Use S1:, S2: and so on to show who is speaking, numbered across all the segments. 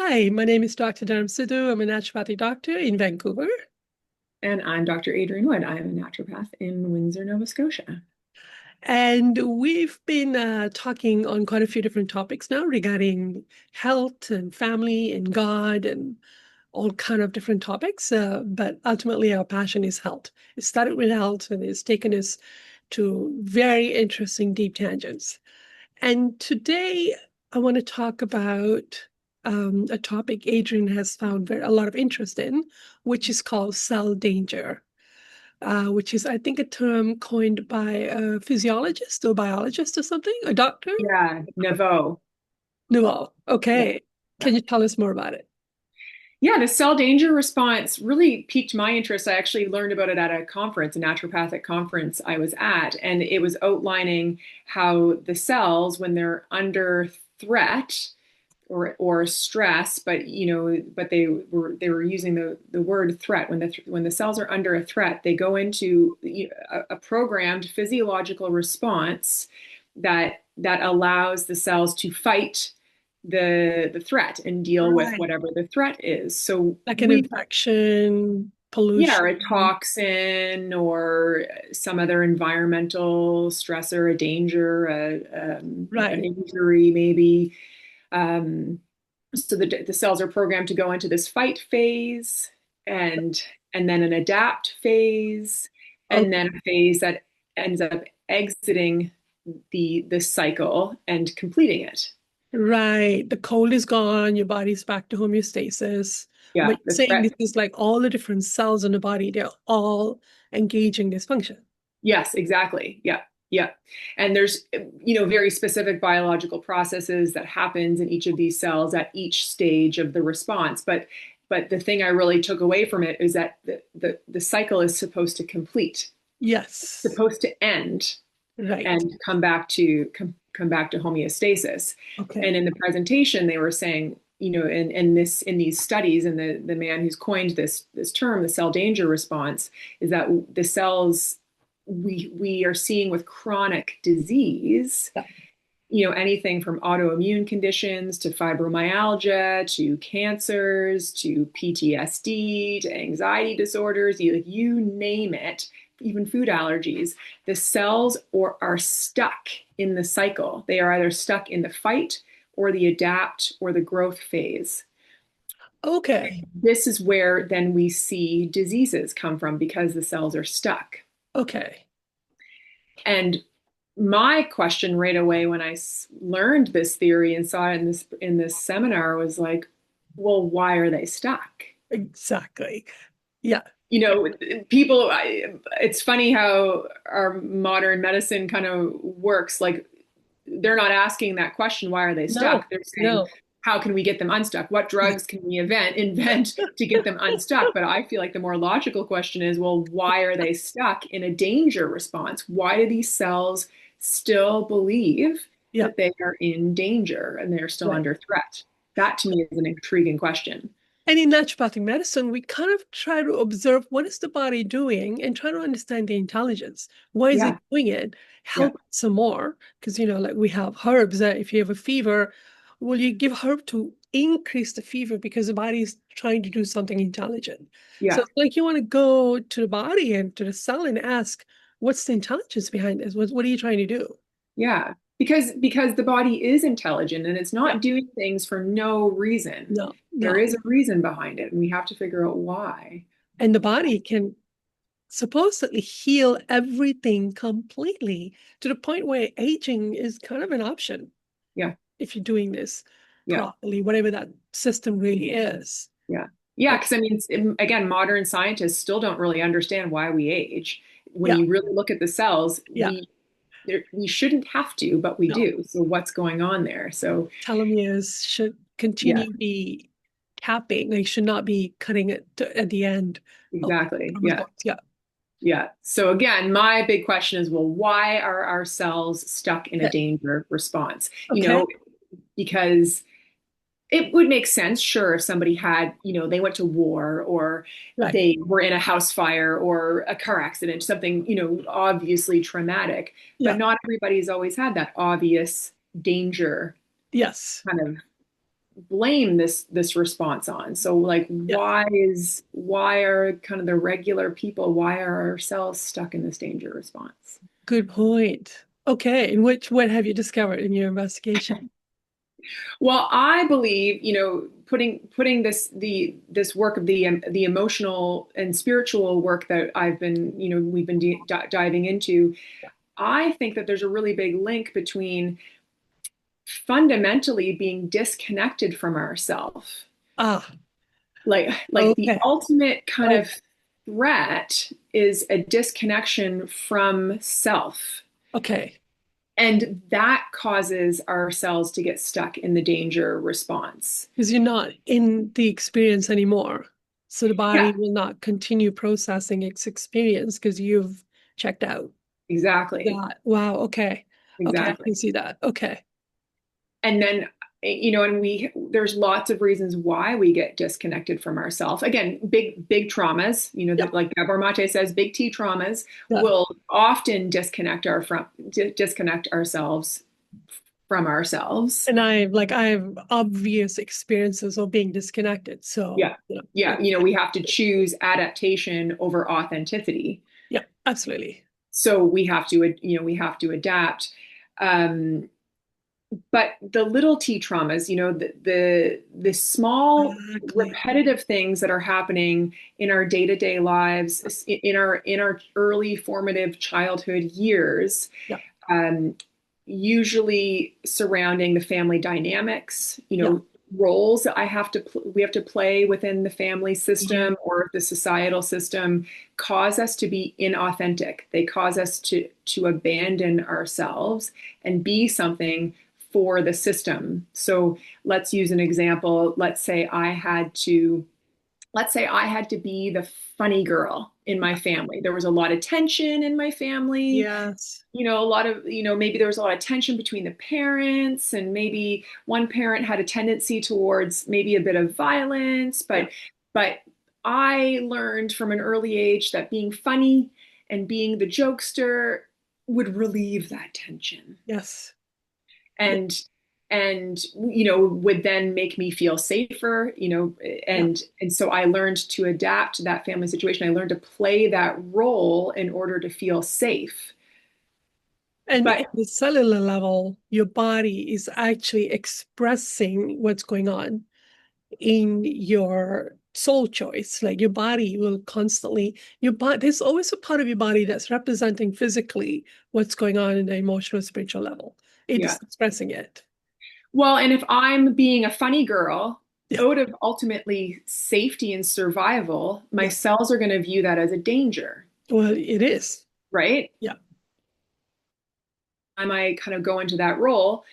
S1: Hi, my name is Dr. Dharm Sidhu. I'm a naturopathy doctor in Vancouver.
S2: And I'm Dr. Adrienne Wood. I am a naturopath in Windsor, Nova Scotia.
S1: And we've been talking on quite a few different topics now regarding health and family and God and all kind of different topics. But ultimately, our passion is health. It started with health and it's taken us to very interesting deep tangents. And today, I want to talk about a topic Adrian has found a lot of interest in, which is called cell danger. Which is, I think, a term coined by a physiologist or biologist or something, a doctor.
S2: Yeah, Nevo.
S1: No,
S2: Yeah.
S1: okay.
S2: Yeah.
S1: Can you tell us more about it?
S2: Yeah, the cell danger response really piqued my interest. I actually learned about it at a conference, a naturopathic conference I was at, and it was outlining how the cells, when they're under threat or stress, but they were using the word threat. When the cells are under a threat, they go into a programmed physiological response that allows the cells to fight the threat and deal with
S1: Right.
S2: whatever the threat is. So
S1: Like an
S2: we
S1: infection,
S2: yeah, or
S1: pollution.
S2: a toxin or some other environmental stressor, a danger, an
S1: Right.
S2: injury maybe. Um, so the cells are programmed to go into this fight phase and and then an adapt phase and
S1: Okay.
S2: then a phase that ends up exiting the cycle and completing it.
S1: Right. The cold is gone, your body's back to homeostasis.
S2: Yeah,
S1: But you're
S2: the
S1: saying
S2: threat.
S1: this is like all the different cells in the body, they're all engaging this function.
S2: Yes, exactly. Yeah. Yeah. And there's, very specific biological processes that happens in each of these cells at each stage of the response. But the thing I really took away from it is that the cycle is supposed to complete,
S1: Yes.
S2: supposed to end
S1: Right.
S2: and come back to homeostasis. And
S1: Okay.
S2: in the presentation, they were saying, in these studies, and the man who's coined this term, the cell danger response, is that the cells we are seeing with chronic disease,
S1: Yeah.
S2: anything from autoimmune conditions to fibromyalgia to cancers to PTSD to anxiety disorders, you name it, even food allergies, the cells are stuck in the cycle. They are either stuck in the fight or the adapt or the growth phase.
S1: Okay.
S2: This is where then we see diseases come from because the cells are stuck.
S1: Okay.
S2: And my question right away when I learned this theory and saw it in this seminar was like, well, why are they stuck?
S1: Exactly. Yeah.
S2: You know, it's funny how our modern medicine kind of works. Like, they're not asking that question, why are they
S1: No,
S2: stuck? They're saying,
S1: no.
S2: how can we get them unstuck? What drugs can we invent to get them unstuck? But I feel like the more logical question is, well, why are they stuck in a danger response? Why do these cells still believe
S1: Yeah.
S2: that they are in danger and they're still
S1: Right.
S2: under threat? That to me is an intriguing question.
S1: And in naturopathic medicine, we kind of try to observe what is the body doing and try to understand the intelligence. Why is it
S2: Yeah,
S1: doing it?
S2: yeah,
S1: Help it some more. Because, like we have herbs that if you have a fever, will you give herb to increase the fever because the body is trying to do something intelligent? So
S2: yeah.
S1: it's like you want to go to the body and to the cell and ask, what's the intelligence behind this? What are you trying to do?
S2: Yeah, because the body is intelligent and it's
S1: Yeah.
S2: not doing things for no reason.
S1: No,
S2: There
S1: no.
S2: is a reason behind it, and we have to figure out why.
S1: And the body can supposedly heal everything completely to the point where aging is kind of an option
S2: Yeah,
S1: if you're doing this
S2: yeah,
S1: properly, whatever that system really is.
S2: yeah, yeah.
S1: Okay.
S2: Because I mean, again, modern scientists still don't really understand why we age. When
S1: Yeah,
S2: you really look at the cells,
S1: yeah,
S2: we shouldn't have to, but we
S1: no.
S2: do. So what's going on there? So
S1: Telomeres should
S2: yeah,
S1: continue to be capping. They should not be cutting it at the end of
S2: exactly. Yeah.
S1: chromosomes. Yeah.
S2: Yeah. So again, my big question is, well, why are our cells stuck in a
S1: Okay.
S2: danger response?
S1: Okay.
S2: Because it would make sense, sure, if somebody had, they went to war or
S1: Right.
S2: they were in a house fire or a car accident, something, obviously traumatic. But
S1: Yeah.
S2: not everybody's always had that obvious danger
S1: Yes.
S2: kind of blame this response on. So like
S1: Yeah.
S2: why are kind of the regular people, why are our cells stuck in this danger response?
S1: Good point. Okay. And what have you discovered in your investigation?
S2: Well, I believe, putting this work of the emotional and spiritual work that we've been diving into. I think that there's a really big link between fundamentally being disconnected from ourself.
S1: Ah,
S2: Like the
S1: okay.
S2: ultimate kind
S1: Oh,
S2: of threat is a disconnection from self.
S1: okay.
S2: And that causes our cells to get stuck in the danger response.
S1: Because you're not in the experience anymore. So the body
S2: Yeah,
S1: will not continue processing its experience because you've checked out.
S2: exactly.
S1: That, wow, okay. Okay, I
S2: Exactly.
S1: can see that. Okay.
S2: And then, and there's lots of reasons why we get disconnected from ourselves. Again, big traumas,
S1: Yeah,
S2: that like Gabor Mate says, big T traumas
S1: yeah.
S2: will often disconnect ourselves from ourselves.
S1: And I have obvious experiences of being disconnected. So,
S2: Yeah. Yeah. We have to choose adaptation over authenticity.
S1: yeah, absolutely.
S2: So we have to adapt. Um, but the little T traumas, the small
S1: Exactly.
S2: repetitive things that are happening in our day-to-day lives, in our early formative childhood years,
S1: Yeah,
S2: um, usually surrounding the family dynamics,
S1: yeah,
S2: roles that we have to play within the family
S1: yeah.
S2: system or the societal system cause us to be inauthentic. They cause us to abandon ourselves and be something for the system. So let's use an example. Let's say I had to be the funny girl in my family. There was a lot of tension in my family.
S1: Yes.
S2: A lot of, maybe there was a lot of tension between the parents, and maybe one parent had a tendency towards maybe a bit of violence,
S1: Yeah.
S2: but I learned from an early age that being funny and being the jokester would relieve that tension
S1: Yes. Yeah.
S2: and would then make me feel safer,
S1: Yeah.
S2: and so I learned to adapt to that family situation. I learned to play that role in order to feel safe.
S1: And
S2: But
S1: at the cellular level, your body is actually expressing what's going on in your soul choice. Like your body will constantly, your body, there's always a part of your body that's representing physically what's going on in the emotional, spiritual level. It is
S2: yeah,
S1: expressing it.
S2: well, and if I'm being a funny girl
S1: Yeah.
S2: out of ultimately safety and survival, my
S1: Yeah.
S2: cells are going to view that as a danger,
S1: Well, it is.
S2: right?
S1: Yeah.
S2: Time I kind of go into that role,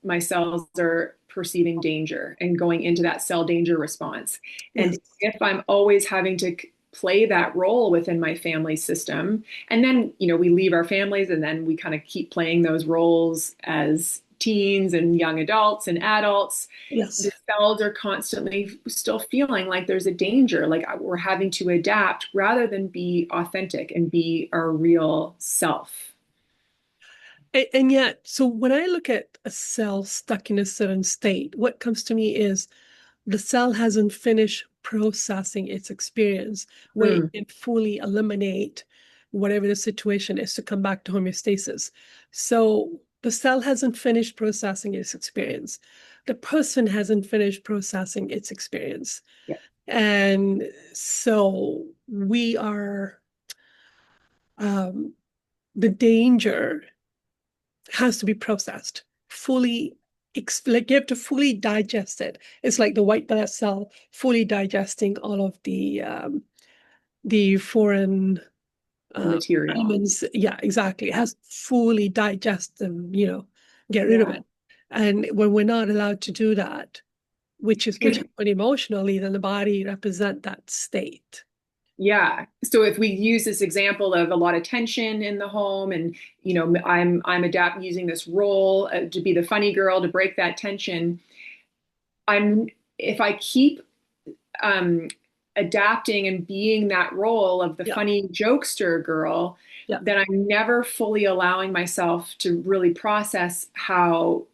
S2: my cells are perceiving danger and going into that cell danger response.
S1: Yes.
S2: And if I'm always having to play that role within my family system, and then, we leave our families and then we kind of keep playing those roles as teens and young adults and adults,
S1: Yes.
S2: the cells are constantly still feeling like there's a danger, like we're having to adapt rather than be authentic and be our real self.
S1: And yet, so when I look at a cell stuck in a certain state, what comes to me is the cell hasn't finished processing its experience where it
S2: Mm,
S1: can fully eliminate whatever the situation is to come back to homeostasis. So the cell hasn't finished processing its experience. The person hasn't finished processing its experience.
S2: yeah.
S1: And so we are, um, the danger has to be processed fully. Like you have to fully digest it. It's like the white blood cell fully digesting all of the foreign
S2: The material.
S1: elements. Yeah, exactly. It
S2: Yeah.
S1: has to fully digest them, get rid of
S2: Yeah.
S1: it. And when we're not allowed to do that, which
S2: And
S1: happen emotionally, then the body represent that state.
S2: yeah. So if we use this example of a lot of tension in the home and, I'm adapting using this role to be the funny girl to break that tension, I'm if I keep um, adapting and being that role of the
S1: Yeah,
S2: funny jokester girl,
S1: yeah,
S2: then I'm never fully allowing myself to really process how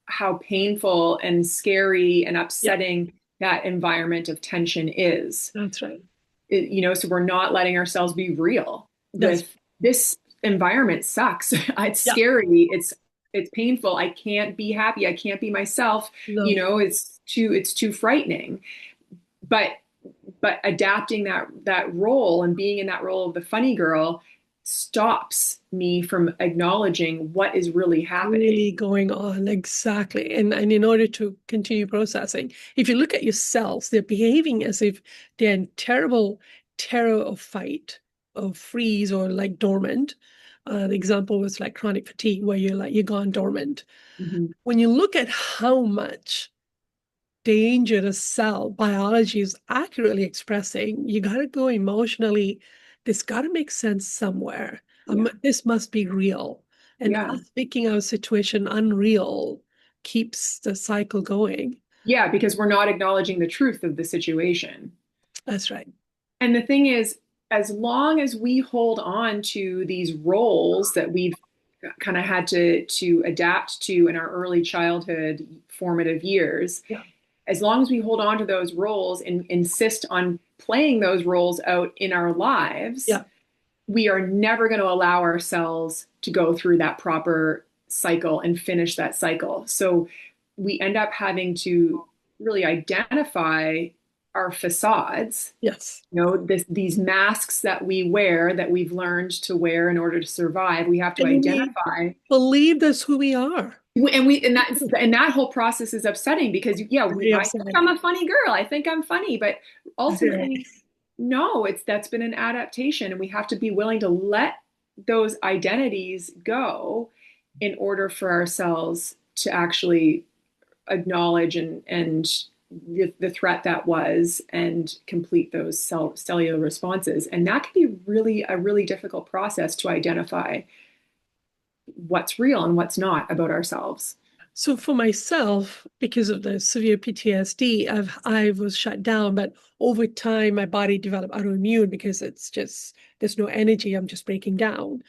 S2: how painful and scary and
S1: Yeah,
S2: upsetting that environment of tension is.
S1: that's right.
S2: So we're not letting ourselves be real
S1: That's
S2: with this environment sucks. It's
S1: yeah.
S2: scary. It's painful. I can't be happy. I can't be myself.
S1: No,
S2: It's too frightening. But adapting that role and being in that role of the funny girl stops me from acknowledging what is really happening.
S1: really going on exactly. And in order to continue processing, if you look at your cells, they're behaving as if they're in terrible terror of fight, or freeze, or like dormant. The example was like chronic fatigue, where you're gone dormant.
S2: Mhm.
S1: When you look at how much danger the cell biology is accurately expressing, you got to go emotionally. This got to make sense somewhere.
S2: Yeah.
S1: This must be real. And
S2: Yeah.
S1: us making our situation unreal keeps the cycle going.
S2: Yeah, because we're not acknowledging the truth of the situation.
S1: That's right.
S2: And the thing is, as long as we hold on to these roles that we've kind of had to adapt to in our early childhood formative years,
S1: Yeah.
S2: as long as we hold on to those roles and insist on playing those roles out in our lives,
S1: Yeah.
S2: we are never going to allow ourselves to go through that proper cycle and finish that cycle. So we end up having to really identify our facades,
S1: Yes.
S2: these masks that we wear that we've learned to wear in order to survive. We have to
S1: And we
S2: identify.
S1: believe that's who we are.
S2: And that whole process is upsetting because
S1: Very
S2: I think
S1: upsetting.
S2: I'm a funny girl. I think I'm funny, but
S1: Very.
S2: ultimately, no, that's been an adaptation, and we have to be willing to let those identities go in order for ourselves to actually acknowledge and the threat that was and complete those cellular responses. And that can be really a really difficult process to identify what's real and what's not about ourselves.
S1: So for myself, because of the severe PTSD, I was shut down, but over time my body developed autoimmune because it's just there's no energy, I'm just breaking down.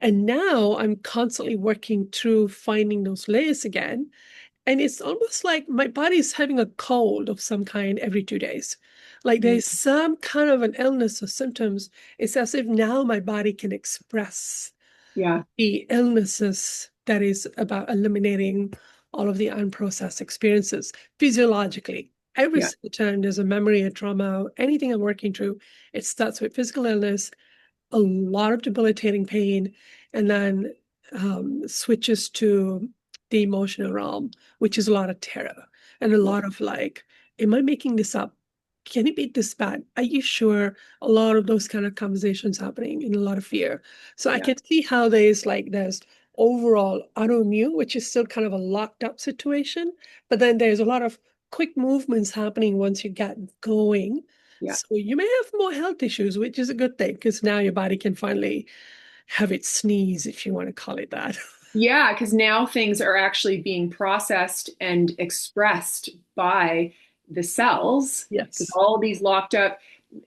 S1: And now I'm constantly working through finding those layers again. And it's almost like my body's having a cold of some kind every 2 days. Like
S2: Mm.
S1: there's some kind of an illness or symptoms. It's as if now my body can express
S2: Yeah,
S1: the illnesses that is about eliminating all of the unprocessed experiences physiologically. Every
S2: yeah,
S1: single time there's a memory, a trauma, anything I'm working through, it starts with physical illness, a lot of debilitating pain, and then switches to the emotional realm, which is a lot of terror and a
S2: yeah,
S1: lot of like, am I making this up? Can it be this bad? Are you sure? A lot of those kind of conversations happening and a lot of fear. So I
S2: yeah,
S1: can see how there's overall autoimmune, which is still kind of a locked up situation, but then there's a lot of quick movements happening once you get going.
S2: yeah.
S1: So you may have more health issues, which is a good thing because now your body can finally have its sneeze, if you want to call it that.
S2: Yeah, because now things are actually being processed and expressed by the cells. Because
S1: Yes.
S2: all these locked up,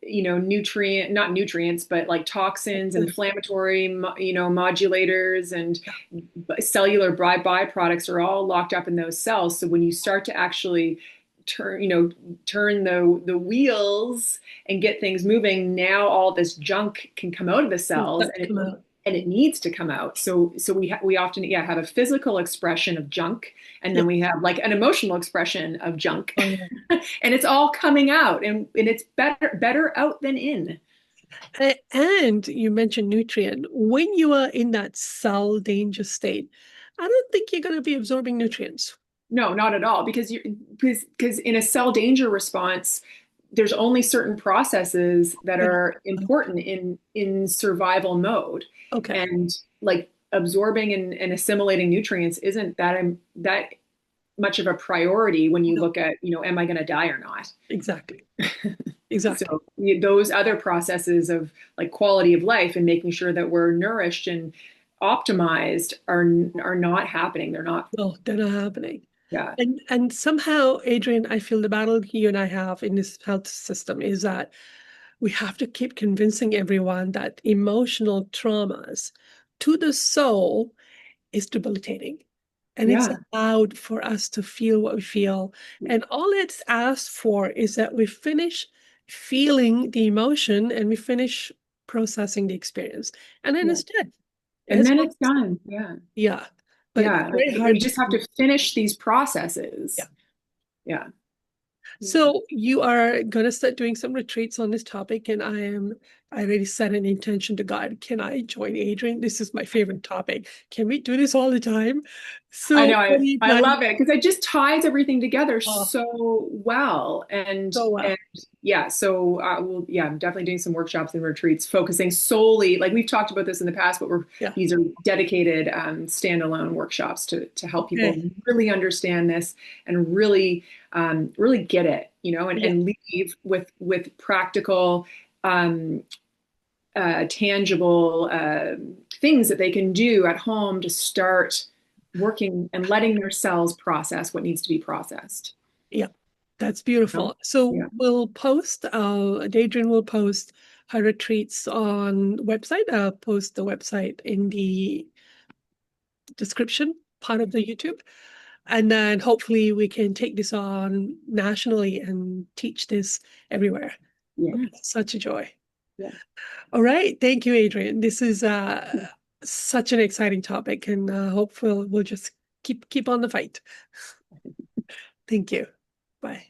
S2: not nutrients, but like toxins, inflammatory, modulators, and cellular byproducts are all locked up in those cells. So when you start to actually turn the wheels and get things moving, now all this junk can come out of the cells,
S1: That come out.
S2: and it needs to come out. So we often have a physical expression of junk, and
S1: Yeah.
S2: then we have like an emotional expression of junk,
S1: Oh, yeah.
S2: and it's all coming out, and it's better out than in.
S1: And you mentioned nutrient. When you are in that cell danger state, I don't think you're going to be absorbing nutrients.
S2: No, not at all, because in a cell danger response, there's only certain processes that
S1: Yeah.
S2: are important in survival mode,
S1: Okay.
S2: and like absorbing and assimilating nutrients isn't that much of a priority when you
S1: No,
S2: look at, am I going to die or not?
S1: exactly. Exactly.
S2: So those other processes of like quality of life and making sure that we're nourished and optimized are not happening. They're not.
S1: No, they're not happening.
S2: Yeah.
S1: And somehow, Adrienne, I feel the battle you and I have in this health system is that we have to keep convincing everyone that emotional traumas to the soul is debilitating. and it's
S2: Yeah.
S1: allowed for us to feel what we feel. And all it's asked for is that we finish feeling the emotion and we finish processing the experience. And then
S2: Yeah.
S1: it's dead.
S2: And
S1: It's
S2: then
S1: all,
S2: it's done. Yeah.
S1: yeah. But
S2: Yeah. Like
S1: very
S2: we
S1: hard
S2: just have
S1: to,
S2: to finish these
S1: yeah.
S2: processes. Yeah. Yeah.
S1: So you are going to start doing some retreats on this topic, and I already set an intention to God. Can I join Adrienne? This is my favorite topic. Can we do this all the time?
S2: I
S1: So
S2: know
S1: what are you
S2: I
S1: planning?
S2: love it because it just ties everything together
S1: Oh,
S2: so well. And
S1: so well.
S2: yeah, so yeah, I'm definitely doing some workshops and retreats focusing solely, like we've talked about this in the past, but
S1: Yeah.
S2: these are dedicated standalone workshops to help people
S1: Okay.
S2: really understand this and really really get it,
S1: Yeah.
S2: and leave with practical tangible things that they can do at home to start working and letting their cells process what needs to be processed.
S1: Yeah. That's
S2: You know?
S1: beautiful. So
S2: Yeah,
S1: we'll post, Adrienne will post her retreats on website. I'll post the website in the description part of the YouTube. And then hopefully we can take this on nationally and teach this everywhere.
S2: yes,
S1: Such a joy.
S2: yeah.
S1: All right. Thank you, Adrienne. This is such an exciting topic, and hopefully we'll just keep on the fight. Thank you. Bye.